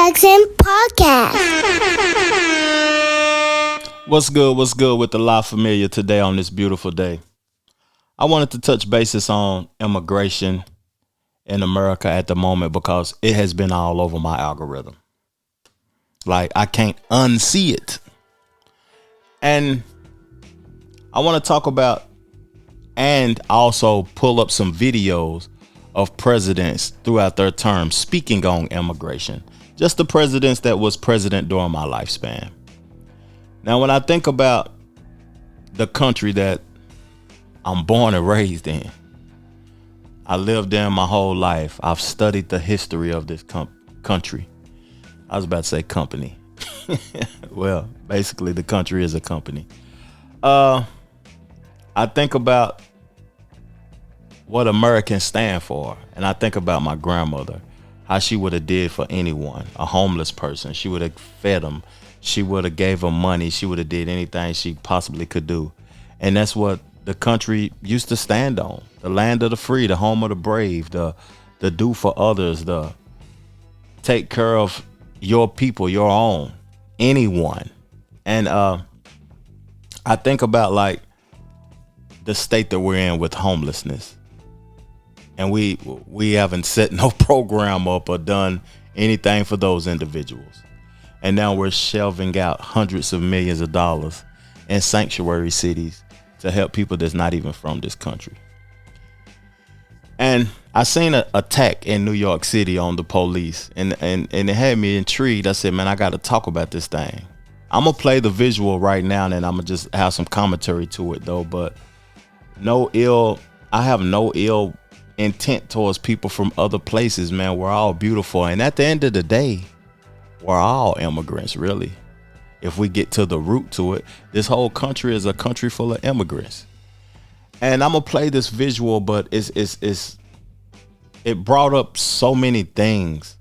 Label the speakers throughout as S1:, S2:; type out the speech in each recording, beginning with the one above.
S1: Jackson Podcast.
S2: What's good? What's good with the La Familia today on this beautiful day? I wanted to touch bases on immigration in America at the moment because it has been all over my algorithm. Like, I can't unsee it. And I want to talk about and also pull up some videos of presidents throughout their term speaking on immigration. Just the presidents that was president during my lifespan. Now, when I think about the country that I'm born and raised in, I lived in my whole life. I've studied the history of this country. I was about to say company. Well, basically the country is a company. I think about what Americans stand for. And I think about my grandmother, how she would have did for anyone, a homeless person. She would have fed them. She would have gave them money. She would have did anything she possibly could do. And that's what the country used to stand on. The land of the free, the home of the brave, the do for others, the take care of your people, your own, anyone. And I think about like the state that we're in with homelessness. And we haven't set no program up or done anything for those individuals. And now we're shelving out hundreds of millions of dollars in sanctuary cities to help people that's not even from this country. And I seen an attack in New York City on the police, and it had me intrigued. I said, man, I got to talk about this thing. I'm going to play the visual right now, and I'm going to just have some commentary to it, though. But I have no ill intent towards people from other places, man. We're all beautiful. And at the end of the day, we're all immigrants, really. If we get to the root to it, this whole country is a country full of immigrants. And I'm gonna play this visual, but it brought up so many things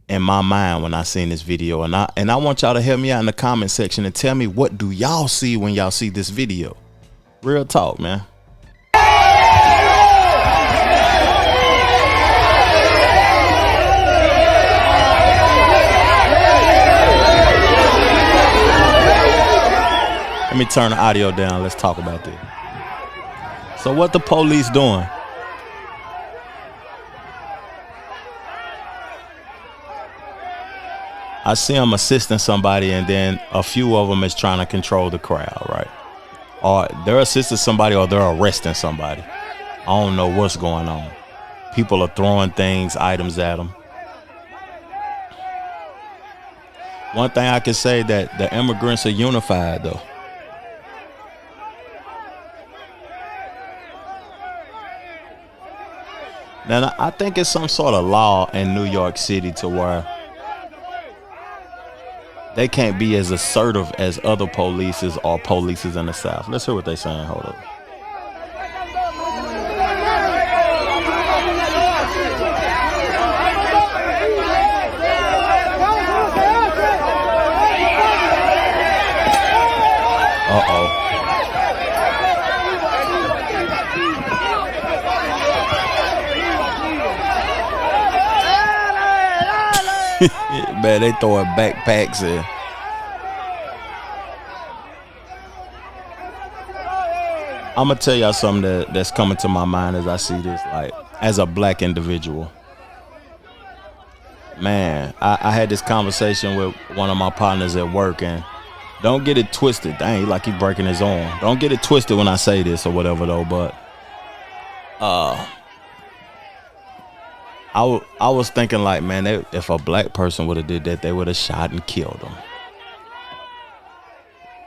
S2: in my mind when I seen this video. And I want y'all to help me out in the comment section and tell me, what do y'all see when y'all see this video? Real talk, man. Let me turn the audio down. Let's talk about this. So what the police doing? I see them assisting somebody, and then a few of them is trying to control the crowd, right? Or they're assisting somebody, or they're arresting somebody. I don't know what's going on. People are throwing things, items at them. One thing I can say, that the immigrants are unified, though. Now, I think it's some sort of law in New York City to where they can't be as assertive as other polices or polices in the South. Let's hear what they're saying. Hold up. Uh-oh. Man, they throwing backpacks in. I'm gonna tell y'all something that's coming to my mind as I see this, like, as a black individual. Man, I had this conversation with one of my partners at work, and don't get it twisted. Dang, like he breaking his arm. Don't get it twisted when I say this or whatever, though, but I was thinking, like, man, if a black person would have did that, they would have shot and killed them.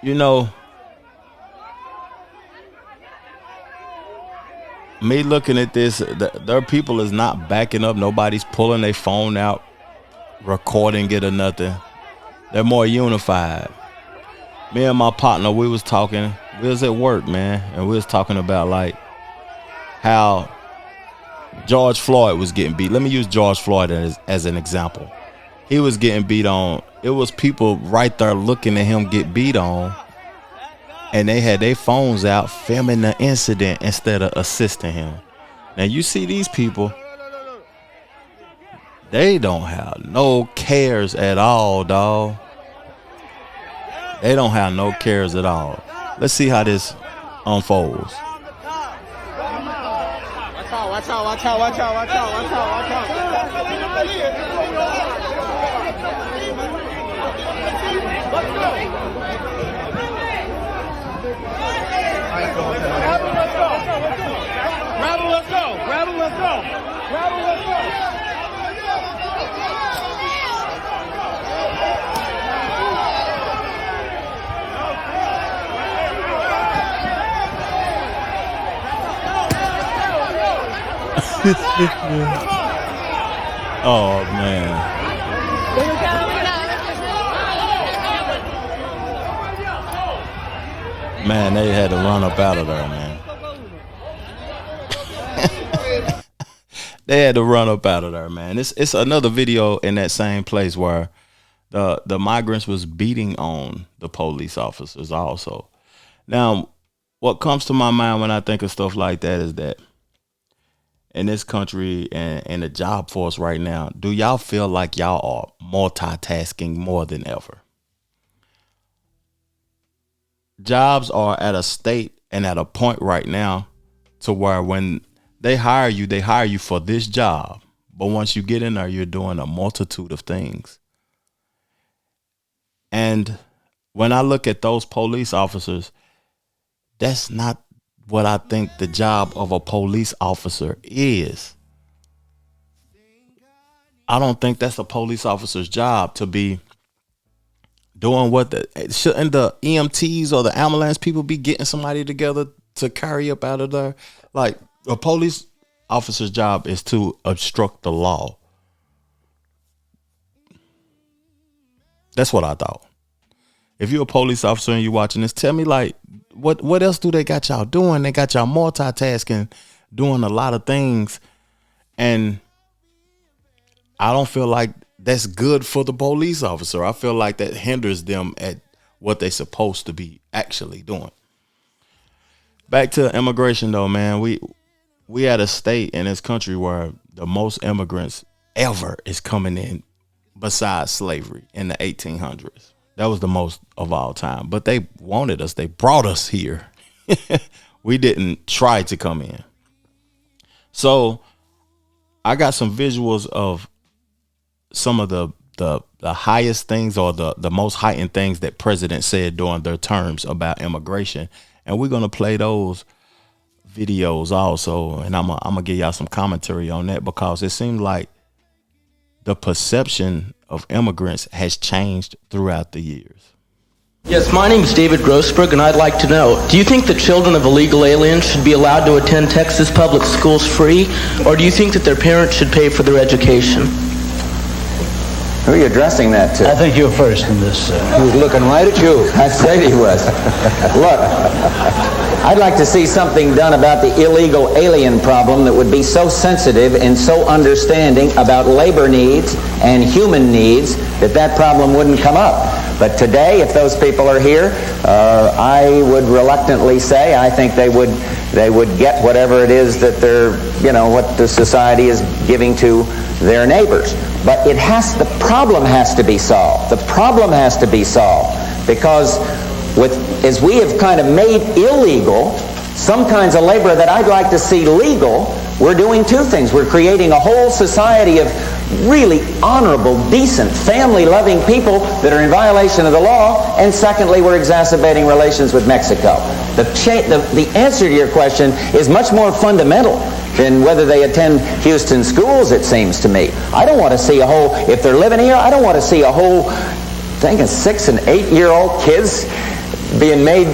S2: You know, me looking at this, their people is not backing up. Nobody's pulling their phone out, recording it or nothing. They're more unified. Me and my partner, we was talking. We was at work, man, and we was talking about, like, how George Floyd was getting beat. Let me use George Floyd as an example. He was getting beat on. It was people right there looking at him get beat on, and they had their phones out filming the incident instead of assisting him. Now you see these people, They don't have no cares at all, dog. They don't have no cares at all. Let's see how this unfolds.
S1: Watch out, watch out, watch out, watch out, watch out, watch out, watch out. Let's go. Grab him, let's go. Grab him, let's go. Grab him, let's go.
S2: Oh man. Man, they had to run up out of there, man. They had to run up out of there, man. It's another video in that same place where the migrants was beating on the police officers also. Now, what comes to my mind when I think of stuff like that is that in this country and the job force right now, do y'all feel like y'all are multitasking more than ever? Jobs are at a state and at a point right now to where when they hire you for this job. But once you get in there, you're doing a multitude of things. And when I look at those police officers, that's not what I think the job of a police officer is. I don't think that's a police officer's job to be doing what shouldn't the EMTs or the ambulance people be getting somebody together to carry up out of there? Like, a police officer's job is to obstruct the law. That's what I thought. If you're a police officer and you're watching this, tell me, like, what else do they got y'all doing? They got y'all multitasking, doing a lot of things. And I don't feel like that's good for the police officer. I feel like that hinders them at what they're supposed to be actually doing. Back to immigration, though, man. We at a state in this country where the most immigrants ever is coming in besides slavery in the 1800s. That was the most of all time. But they wanted us. They brought us here. We didn't try to come in. So I got some visuals of some of the highest things or the most heightened things that presidents said during their terms about immigration. And we're going to play those videos also. And I'm going to give y'all some commentary on that because it seems like the perception of immigrants has changed throughout the years.
S3: Yes, my name is David Grossberg, and I'd like to know, do you think the children of illegal aliens should be allowed to attend Texas public schools free, or do you think that their parents should pay for their education?
S4: Who are you addressing that to?
S5: I think you're first in this.
S4: He was looking right at you. I said he was. Look, I'd like to see something done about the illegal alien problem that would be so sensitive and so understanding about labor needs and human needs that problem wouldn't come up. But today, if those people are here, I would reluctantly say I think they would get whatever it is that they're, what the society is giving to their neighbors. But the problem has to be solved. The problem has to be solved because as we have kind of made illegal some kinds of labor that I'd like to see legal, we're doing two things. We're creating a whole society of really honorable, decent, family-loving people that are in violation of the law, and secondly, we're exacerbating relations with Mexico. The answer to your question is much more fundamental than whether they attend Houston schools, it seems to me. I don't want to see if they're living here, I don't want to see a whole thing of 6- and 8-year-old kids being made,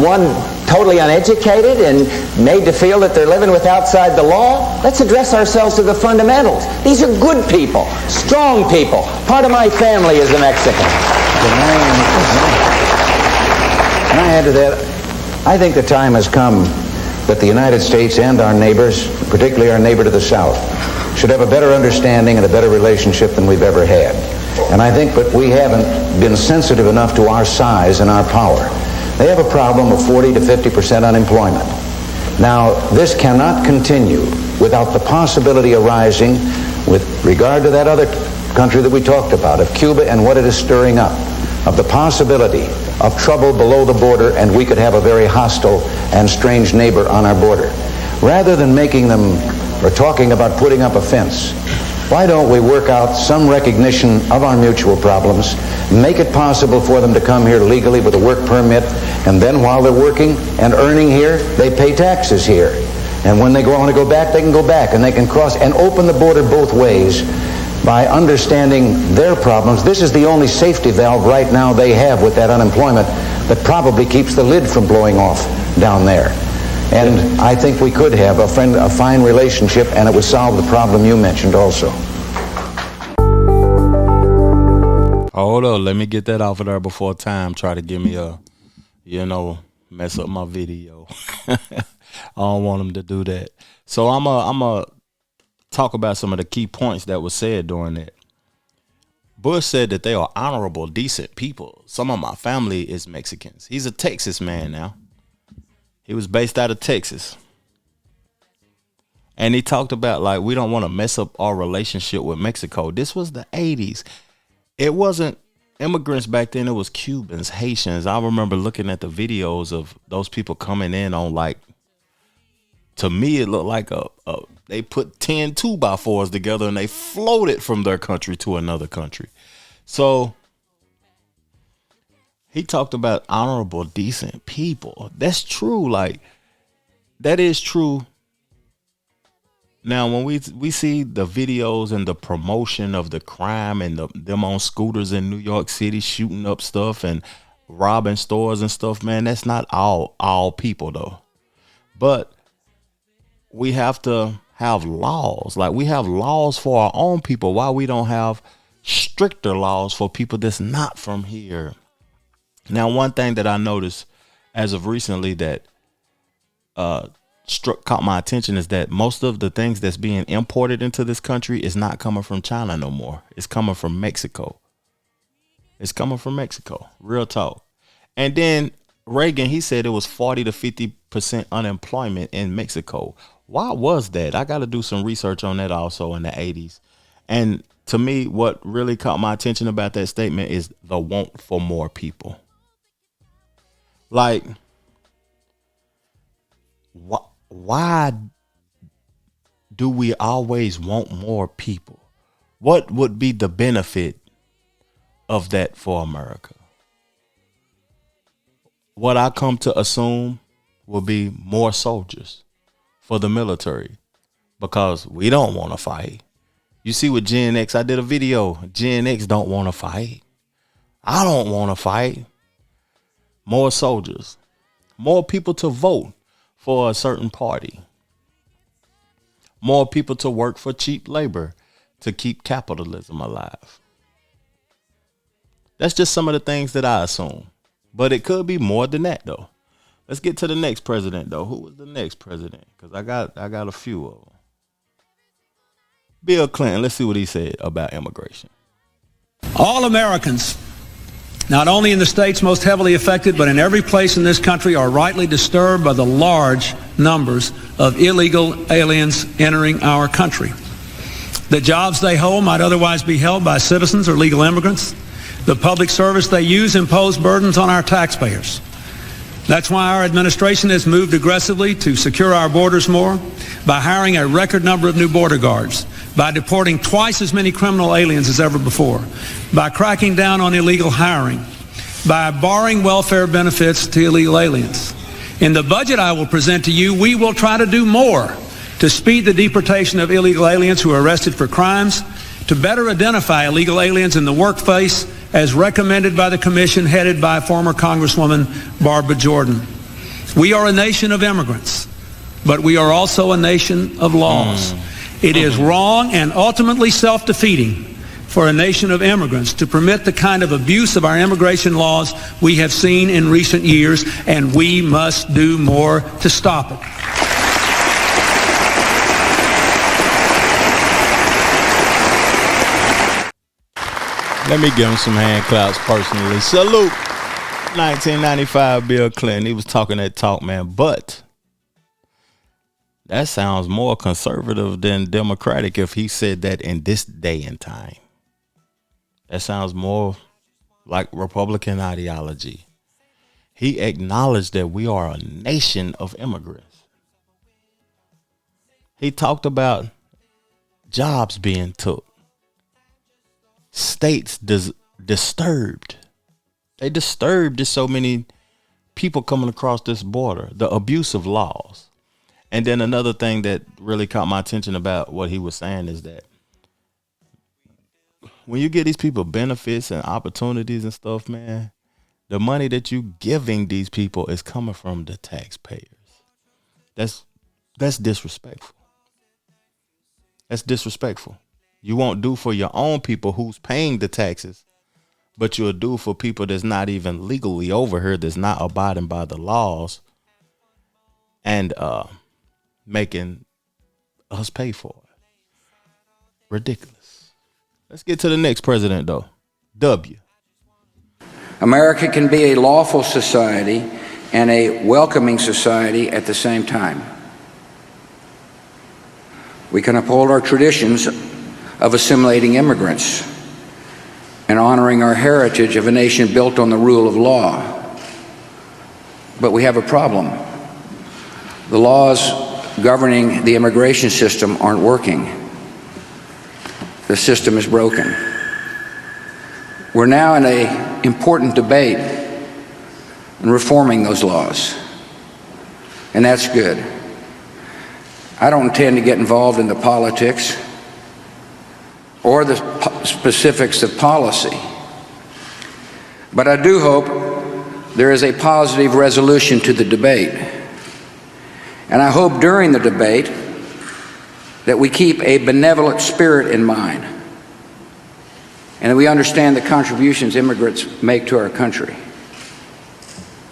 S4: one totally uneducated and made to feel that they're living with outside the law. Let's address ourselves to the fundamentals. These are good people, strong people. Part of my family is a Mexican.
S5: Can I add to that? I think the time has come that the United States and our neighbors, particularly our neighbor to the south, should have a better understanding and a better relationship than we've ever had. And I think that we haven't been sensitive enough to our size and our power. They have a problem of 40 to 50% unemployment. Now, this cannot continue without the possibility arising with regard to that other country that we talked about, of Cuba and what it is stirring up, of the possibility of trouble below the border, and we could have a very hostile and strange neighbor on our border. Rather than making them or talking about putting up a fence, why don't we work out some recognition of our mutual problems, make it possible for them to come here legally with a work permit, and then while they're working and earning here, they pay taxes here. And when they want to go back, they can go back, and they can cross and open the border both ways by understanding their problems. This is the only safety valve right now they have with that unemployment that probably keeps the lid from blowing off down there. And I think we could have a fine relationship, and it would solve the problem you mentioned also.
S2: Hold on, let me get that off of there before time try to give me a, mess up my video. I don't want them to do that. So I'm a talk about some of the key points that were said during that. Bush said that they are honorable, decent people. Some of my family is Mexicans. He's a Texas man now. He was based out of Texas. And he talked about, like, we don't want to mess up our relationship with Mexico. This was the 80s. It wasn't immigrants back then. It was Cubans, Haitians. I remember looking at the videos of those people coming in on, like, to me, it looked like they put 10 2x4s together and they floated from their country to another country. So he talked about honorable, decent people. That's true. Like, that is true. Now, when we see the videos and the promotion of the crime and them on scooters in New York City shooting up stuff and robbing stores and stuff, man, that's not all people, though. But we have to have laws. Like, we have laws for our own people. Why we don't have stricter laws for people that's not from here? Now, one thing that I noticed as of recently that caught my attention is that most of the things that's being imported into this country is not coming from China no more. It's coming from Mexico. It's coming from Mexico. Real talk. And then Reagan, he said it was 40 to 50% unemployment in Mexico. Why was that? I got to do some research on that also in the 80s. And to me, what really caught my attention about that statement is the want for more people. Like, why do we always want more people? What would be the benefit of that for America? What I come to assume will be more soldiers for the military, because we don't want to fight. You see with Gen X, I did a video. Gen X don't want to fight. I don't want to fight. More soldiers, more people to vote for a certain party, more people to work for cheap labor to keep capitalism alive. That's just some of the things that I assume, but it could be more than that, though. Let's get to the next president, though. Who was the next president? Because I got a few of them. Bill Clinton. Let's see what he said about immigration.
S6: All Americans, not only in the states most heavily affected, but in every place in this country, are rightly disturbed by the large numbers of illegal aliens entering our country. The jobs they hold might otherwise be held by citizens or legal immigrants. The public service they use impose burdens on our taxpayers. That's why our administration has moved aggressively to secure our borders more, by hiring a record number of new border guards, by deporting twice as many criminal aliens as ever before, by cracking down on illegal hiring, by barring welfare benefits to illegal aliens. In the budget I will present to you, we will try to do more to speed the deportation of illegal aliens who are arrested for crimes, to better identify illegal aliens in the workplace as recommended by the commission headed by former Congresswoman Barbara Jordan. We are a nation of immigrants, but we are also a nation of laws. It is wrong and ultimately self-defeating for a nation of immigrants to permit the kind of abuse of our immigration laws we have seen in recent years, and we must do more to stop it.
S2: Let me give him some hand claps personally. Salute. 1995 Bill Clinton. He was talking that talk, man. But That sounds more conservative than democratic if he said that in this day and time. That sounds more like Republican ideology. He acknowledged that we are a nation of immigrants. He talked about jobs being took. States disturbed. They disturbed just so many people coming across this border. The abuse of laws. And then another thing that really caught my attention about what he was saying is that when you get these people benefits and opportunities and stuff, man, the money that you giving these people is coming from the taxpayers. That's disrespectful. That's disrespectful. You won't do for your own people who's paying the taxes, but you'll do for people that's not even legally over here, that's not abiding by the laws, and making us pay for it. Ridiculous. Let's get to the next president, though. W.
S7: America can be a lawful society and a welcoming society at the same time. We can uphold our traditions of assimilating immigrants and honoring our heritage of a nation built on the rule of law. But we have a problem. The laws governing the immigration system aren't working. The system is broken. We're now in an important debate in reforming those laws, and that's good. I don't intend to get involved in the politics or the specifics of policy, but I do hope there is a positive resolution to the debate. And I hope during the debate that we keep a benevolent spirit in mind and that we understand the contributions immigrants make to our country.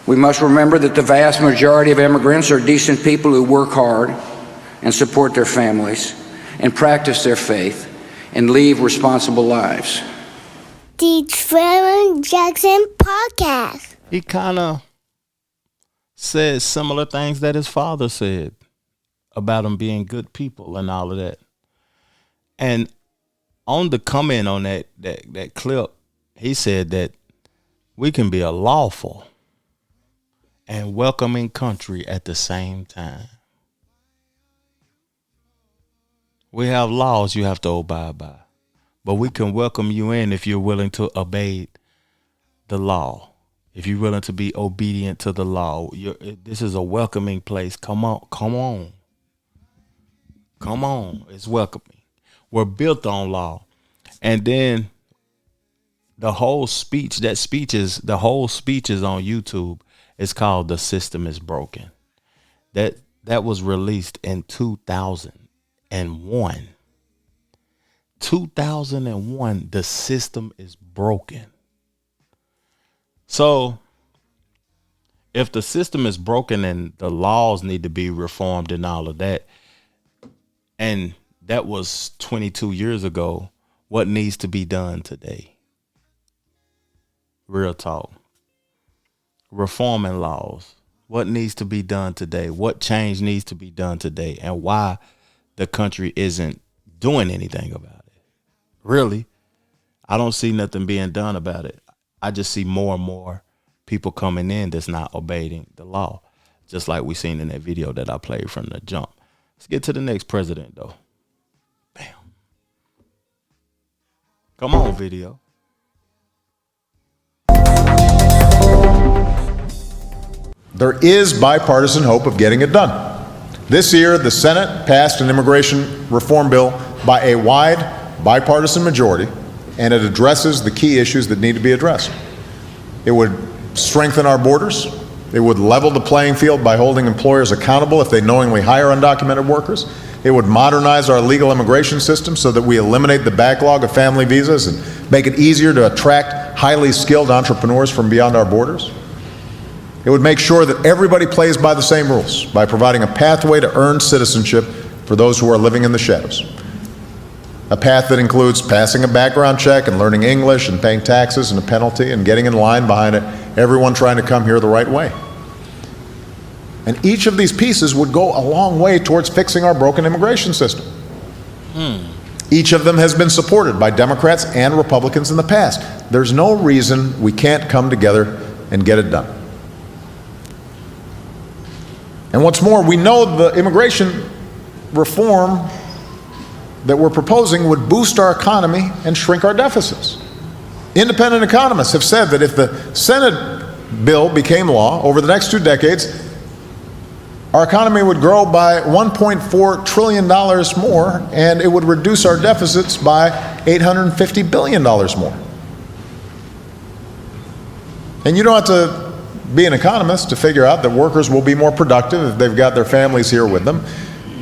S7: We must remember that the vast majority of immigrants are decent people who work hard and support their families and practice their faith and lead responsible lives.
S8: The Trevor Jackson Podcast.
S2: He kind of said similar things that his father said about him being good people and all of that. And on the comment on that clip, he said that we can be a lawful and welcoming country at the same time. We have laws you have to abide by, but we can welcome you in if you're willing to obey the law. If you're willing to be obedient to the law, this is a welcoming place. Come on. It's welcoming. We're built on law. And then the whole speech is on YouTube. It's called "The System is Broken." That was released in 2001. 2001, the system is broken. So if the system is broken and the laws need to be reformed and all of that, and that was 22 years ago, what needs to be done today? Real talk. Reforming laws. What needs to be done today? What change needs to be done today? And why the country isn't doing anything about it? Really, I don't see nothing being done about it. I just see more and more people coming in that's not obeying the law, just like we seen in that video that I played from the jump. Let's get to the next president, though. Bam. Come on, video.
S9: There is bipartisan hope of getting it done. This year, the Senate passed an immigration reform bill by a wide bipartisan majority, and it addresses the key issues that need to be addressed. It would strengthen our borders. It would level the playing field by holding employers accountable if they knowingly hire undocumented workers. It would modernize our legal immigration system so that we eliminate the backlog of family visas and make it easier to attract highly skilled entrepreneurs from beyond our borders. It would make sure that everybody plays by the same rules by providing a pathway to earn citizenship for those who are living in the shadows. A path that includes passing a background check and learning English and paying taxes and a penalty and getting in line behind it, everyone trying to come here the right way. And each of these pieces would go a long way towards fixing our broken immigration system. Each of them has been supported by Democrats and Republicans in the past. There's no reason we can't come together and get it done. And what's more, we know the immigration reform that we're proposing would boost our economy and shrink our deficits. Independent economists have said that if the Senate bill became law over the next 2 decades, our economy would grow by $1.4 trillion more, and it would reduce our deficits by $850 billion more. And you don't have to be an economist to figure out that workers will be more productive if they've got their families here with them.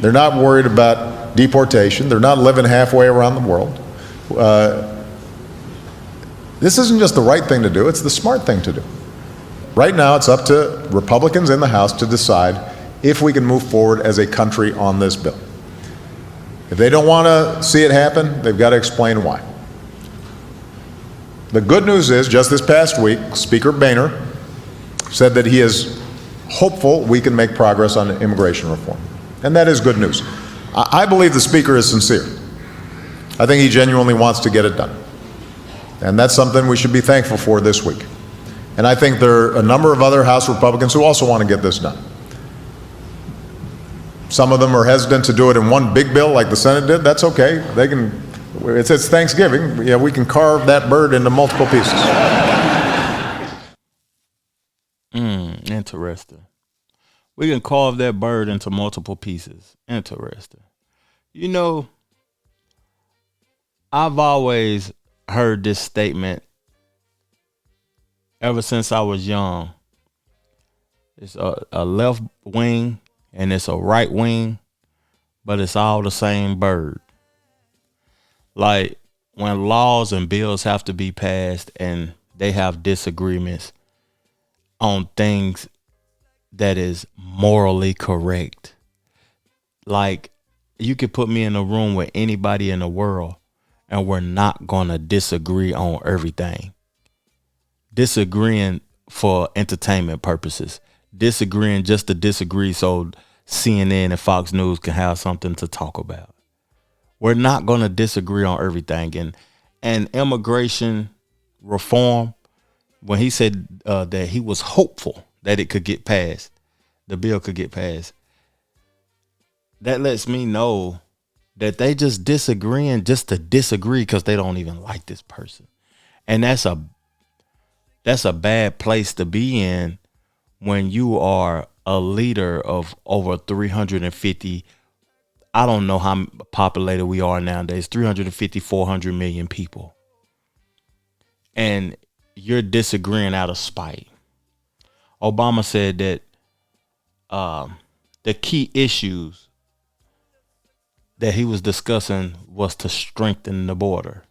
S9: They're not worried about deportation. They're not living halfway around the world. This isn't just the right thing to do, it's the smart thing to do. Right now, it's up to Republicans in the House to decide if we can move forward as a country on this bill. If they don't want to see it happen, they've got to explain why. The good news is, just this past week, Speaker Boehner said that he is hopeful we can make progress on immigration reform. And that is good news. I believe the Speaker is sincere. I think he genuinely wants to get it done. And that's something we should be thankful for this week. And I think there are a number of other House Republicans who also want to get this done. Some of them are hesitant to do it in one big bill like the Senate did. That's okay. They can. It's Thanksgiving. Yeah, we can carve that bird into multiple pieces.
S2: Interesting. We can carve that bird into multiple pieces. Interesting. You know, I've always heard this statement ever since I was young. It's a left wing and it's a right wing, but it's all the same bird. Like when laws and bills have to be passed and they have disagreements on things that is morally correct. Like you could put me in a room with anybody in the world and we're not going to disagree on everything. Disagreeing for entertainment purposes. Disagreeing just to disagree so CNN and Fox News can have something to talk about. We're not going to disagree on everything. And immigration reform, when he said that he was hopeful that it could get passed, the bill could get passed, that lets me know that they just disagreeing just to disagree because they don't even like this person. And that's a bad place to be in when you are a leader of over 350, I don't know how populated we are nowadays, 350, 400 million people. And you're disagreeing out of spite. Obama said that the key issues that he was discussing was to strengthen the border.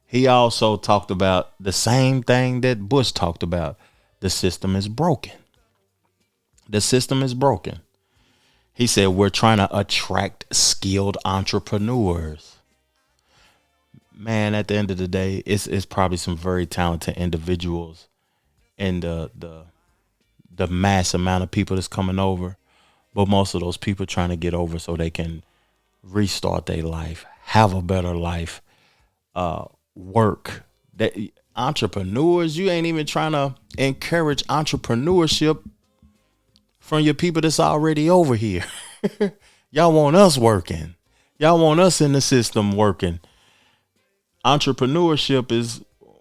S2: He also talked about the same thing that Bush talked about. The system is broken. The system is broken. He said we're trying to attract skilled entrepreneurs. Man, at the end of the day, it's probably some very talented individuals in the mass amount of people that's coming over. But most of those people trying to get over so they can restart their life, have a better life, work. That entrepreneurs, you ain't even trying to encourage entrepreneurship from your people that's already over here. Y'all want us working. Y'all want us in the system working. Entrepreneurship is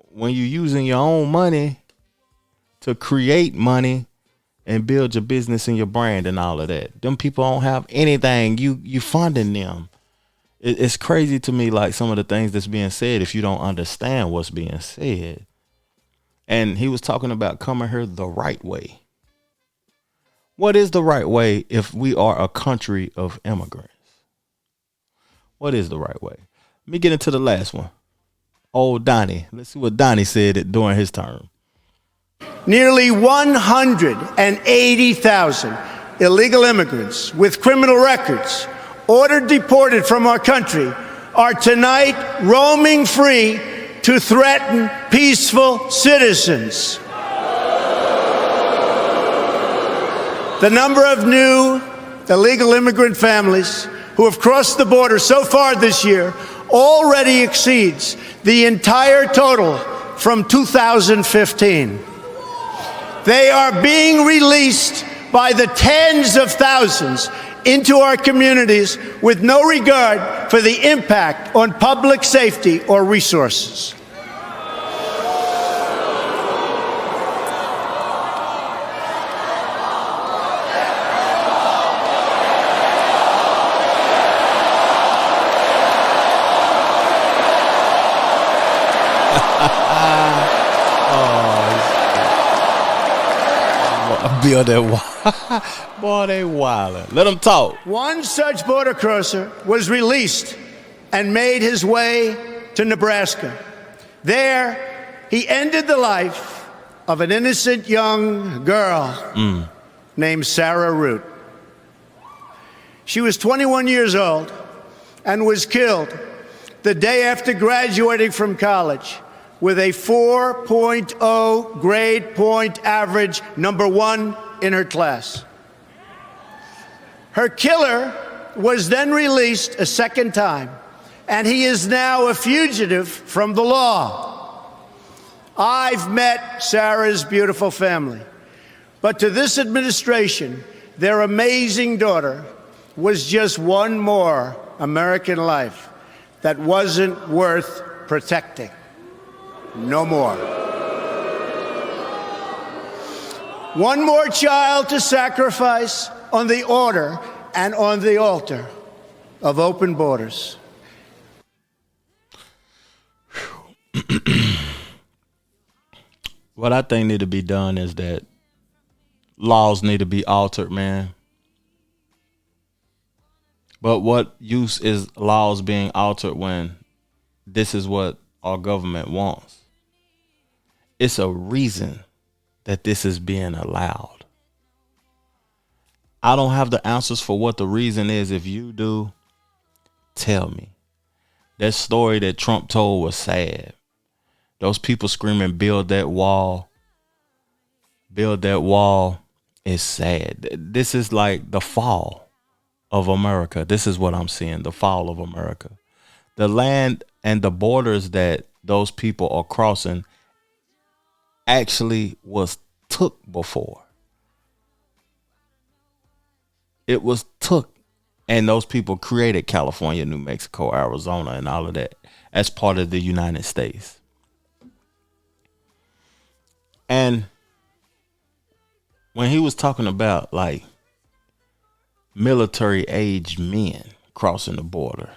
S2: when you're using your own money to create money and build your business and your brand and all of that. Them people don't have anything. You funding them. It's crazy to me, like some of the things that's being said if you don't understand what's being said. And he was talking about coming here the right way. What is the right way if we are a country of immigrants? What is the right way? Let me get into the last one. Old Donnie. Let's see what Donnie said during his term.
S1: Nearly 180,000 illegal immigrants with criminal records ordered deported from our country are tonight roaming free to threaten peaceful citizens. The number of new illegal immigrant families who have crossed the border so far this year already exceeds the entire total from 2015. They are being released by the tens of thousands into our communities with no regard for the impact on public safety or resources.
S2: Bill, that boy, they wildin'. Let them talk.
S1: One such border crosser was released and made his way to Nebraska. There, he ended the life of an innocent young girl named Sarah Root. She was 21 years old and was killed the day after graduating from college with a 4.0 grade point average, number one in her class. Her killer was then released a second time, and he is now a fugitive from the law. I've met Sarah's beautiful family, but to this administration, their amazing daughter was just one more American life that wasn't worth protecting. No more. One more child to sacrifice on the order and on the altar of open borders.
S2: What I think need to be done is that laws need to be altered, man. But what use is laws being altered when this is what our government wants? It's a reason that this is being allowed. I don't have the answers for what the reason is. If you do, tell me. That story that Trump told was sad. Those people screaming, build that wall is sad. This is like the fall of America. This is what I'm seeing, the fall of America. The land and the borders that those people are crossing actually was took before. It was took, and those people created California, New Mexico, Arizona, and all of that as part of the United States. And when he was talking about like military age men crossing the border,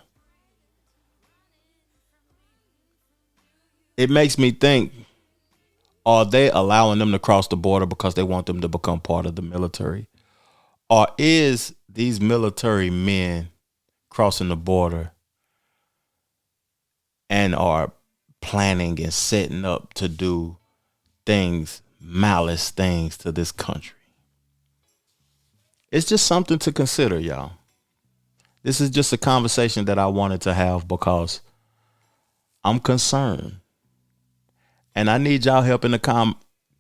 S2: it makes me think, are they allowing them to cross the border because they want them to become part of the military? Or is these military men crossing the border and are planning and setting up to do things, malice things to this country? It's just something to consider, y'all. This is just a conversation that I wanted to have because I'm concerned. And I need y'all help in the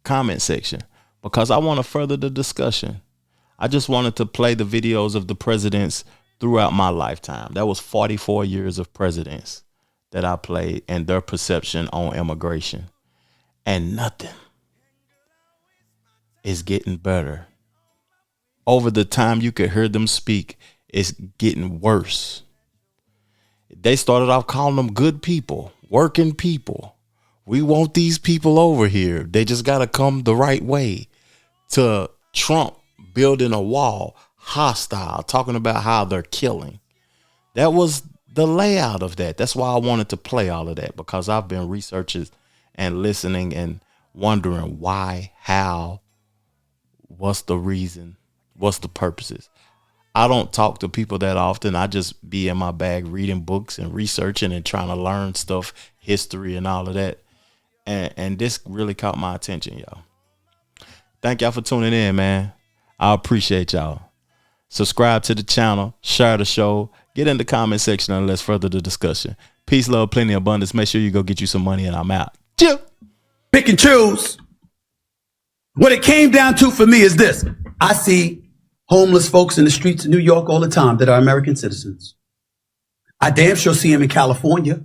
S2: comment section because I want to further the discussion. I just wanted to play the videos of the presidents throughout my lifetime. That was 44 years of presidents that I played and their perception on immigration. And nothing is getting better. Over the time you could hear them speak, it's getting worse. They started off calling them good people, working people. We want these people over here. They just got to come the right way. To Trump building a wall, hostile, talking about how they're killing. That was the layout of that. That's why I wanted to play all of that, because I've been researching and listening and wondering why, how, what's the reason, what's the purposes. I don't talk to people that often. I just be in my bag reading books and researching and trying to learn stuff, history and all of that. And this really caught my attention, y'all. Thank y'all for tuning in, man. I appreciate y'all. Subscribe to the channel, share the show, get in the comment section, and let's further the discussion. Peace, love, plenty, abundance. Make sure you go get you some money, and I'm out. Chill.
S10: Pick and choose. What it came down to for me is this. I see homeless folks in the streets of New York all the time that are American citizens. I damn sure see them in California.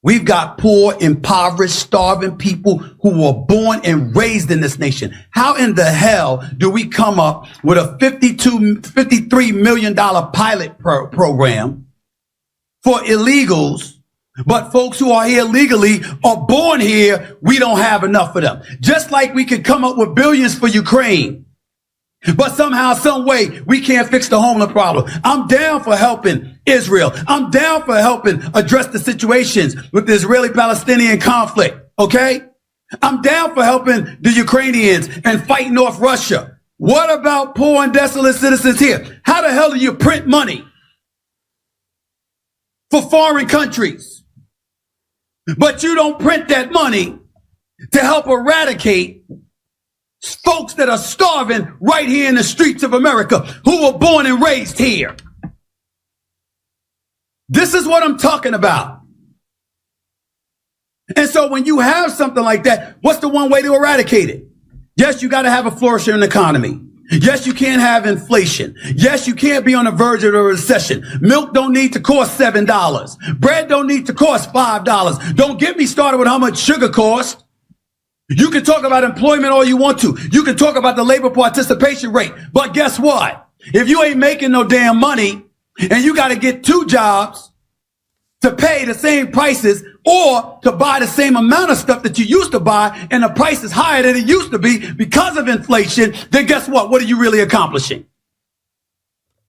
S10: We've got poor, impoverished, starving people who were born and raised in this nation. How in the hell do we come up with a $53 million pilot program for illegals, but folks who are here legally are born here, we don't have enough for them? Just like we could come up with billions for Ukraine, but somehow, some way, we can't fix the homeless problem. I'm down for helping Israel. I'm down for helping address the situations with the Israeli-Palestinian conflict, okay? I'm down for helping the Ukrainians and fighting off Russia. What about poor and desolate citizens here? How the hell do you print money for foreign countries, but you don't print that money to help eradicate folks that are starving right here in the streets of America, who were born and raised here? This is what I'm talking about. And so when you have something like that, what's the one way to eradicate it? Yes, you got to have a flourishing economy. Yes, you can't have inflation. Yes, you can't be on the verge of a recession. Milk don't need to cost $7. Bread don't need to cost $5. Don't get me started with how much sugar costs. You can talk about employment all you want to. You can talk about the labor participation rate. But guess what? If you ain't making no damn money and you got to get 2 jobs to pay the same prices or to buy the same amount of stuff that you used to buy, and the price is higher than it used to be because of inflation, then guess what? What are you really accomplishing?